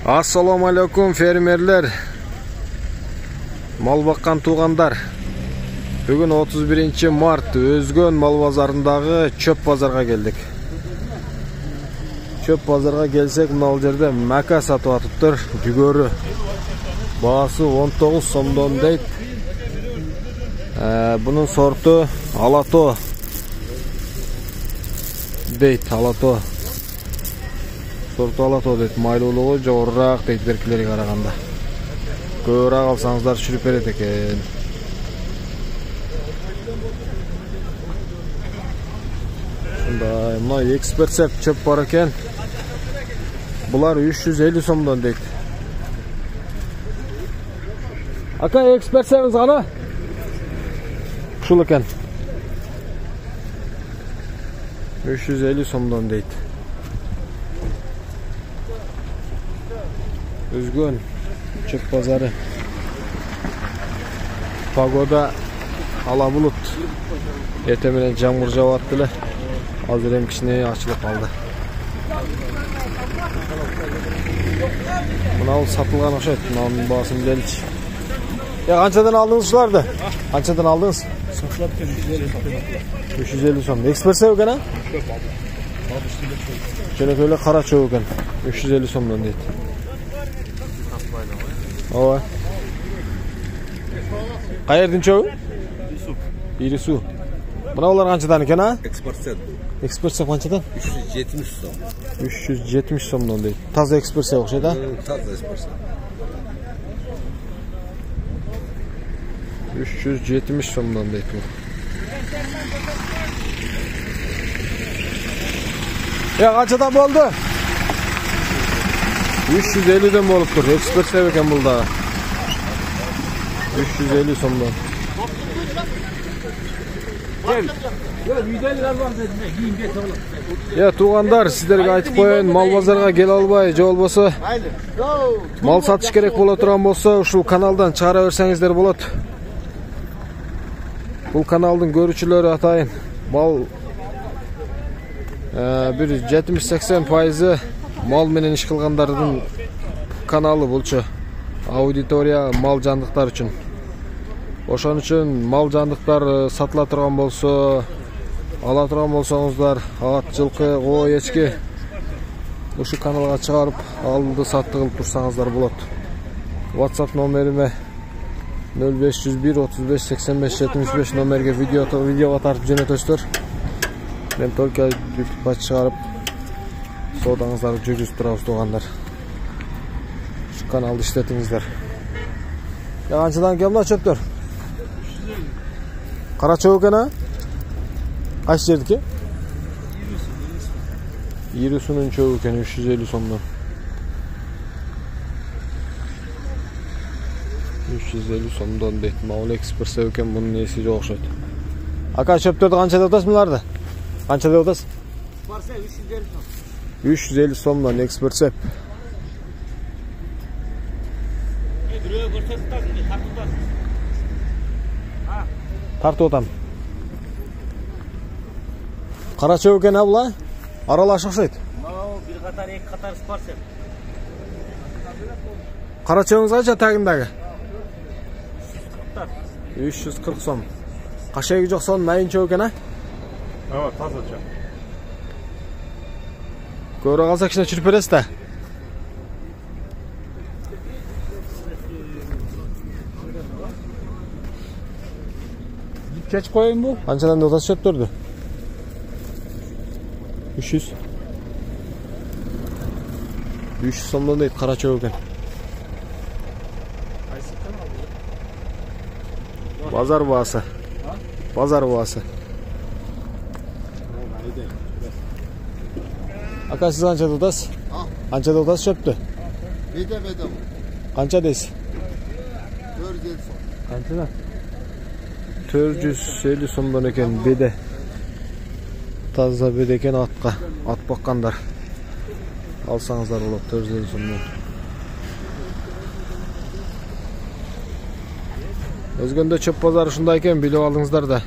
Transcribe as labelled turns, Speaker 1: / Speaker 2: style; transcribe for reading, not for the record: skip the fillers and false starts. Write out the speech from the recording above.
Speaker 1: Assalamu alaikum fermerler. Mal bakkan tuğanдар. Bugün 31 Mart Özgön mal bazarınдағы çöp bazarga geldik. Çöp bazarga gelsek mınal жерде мәка сатып атыптыр. Жүгөрү. Бағасы 19 сомдон дейт. Bunun sortu Alato deyt, Alato. Sortu Alato deyt. Maylуулугу жогорураак дейт беркилерге караганда. Көбүрөөк алсаңыздар чүрүп берет экен. Ушундай, мына экспертсеп чөп бар экен. Булар 350 сомдон дейт. Ака, экспертсебиз кана? Ушул экен. 350 сомдон дейт. Өзгөн чөп базары. Погода ала булут. Эртең менен жамгыр жаап атты эле. Азыр эми кичине ачылып калды. Мына сатылган окшойт. Мынанын баасын билеличи. Канчадан алдыңыз ушуларды? Канчадан алдыңыз? 350 сом. Экспертсеп экен, а? Жөнөкөй эле кара чөп экен. 350 сомдон дейт. Ооба. Каердин чөбү? Ири суу. Мына булар канчадан экен, а?
Speaker 2: Экспертсеп.
Speaker 1: Экспертсеп канчадан?
Speaker 2: 370 сом.
Speaker 1: 370 сомдон дейт. Таза экспертсеп окшойт, а?
Speaker 2: Таза экспертсеп.
Speaker 1: 370 сомдон дейт бул. Канчадан болду? 350ден болуптур. Экспертсеп экен бул дагы. 350 сомдон. Туугандар, сиздерге айтып коеюн, мал базарга келе албай, же болбосо мал сатыш керек боло турган болсо, ушул каналдан чыгара берсеңиздер болот. Бул каналдын көрүүчүлөрү атайын мал 70-80% мал менен иш кылгандардын каналы булчу. Аудитория мал жандыктар үчүн. Ошон үчүн мал жандыктар сатыла турган болсо, ала турган болсоңуздар, ат, жылкы, кой, эчки ушу каналга чыгарып, алды сатты кылып турсаңыздар болот. WhatsApp номериме 0501 35 85 75 номерге видеого тартып жөнөтөсүздөр. Мен только YouTube'га чыгарып соодаңыздарды жүргүзүп турабыз туугандар. Şu kanalды иштетиңиздер. Канчадан экен мына чөптөр? Кара чөп экен, а? Кайсы жердики? Ирисунун чөбү экен 350 сомдон. 350 сомдон дейт. Мал экспертсеп экен, мунун эси жок окшойт. Ака, чөптөрдү канча деп атасыз буларды? Канча деп атасыз? 350 сомдон экспертсеп. Тартып атам. Кара чөп экен, а була? Аралаш окшойт.
Speaker 3: Бир катар, эки катар спарсеп.
Speaker 1: Кара чөбүңүз канча тагындагы?
Speaker 3: 340.
Speaker 1: 340 сом. Кашеги жок сон майын чөп экен, а?
Speaker 3: Ооба, таза чөп.
Speaker 1: Көбүрөөк алса кичине чүрүп бересиз да.
Speaker 3: Кеч коюн бу?
Speaker 1: Канчадан деп атасыз чөптөрдү? 300. 300 сомдон дейт, кара чөп экен. Базар баасы. Базар баасы. Ака, сиз канча деп атасыз? Канча деп атасыз чөптү?
Speaker 2: Беде.
Speaker 1: Канча дейсиз?
Speaker 2: 450 сом.
Speaker 1: Канчадан? 450 сомдон экен беде. Таза беде экен атка. Ат баккандар. Алсаңыздар болот 450 сомдон. Өзгөндө чөп базары ушундай экен, билип алыңыздар да.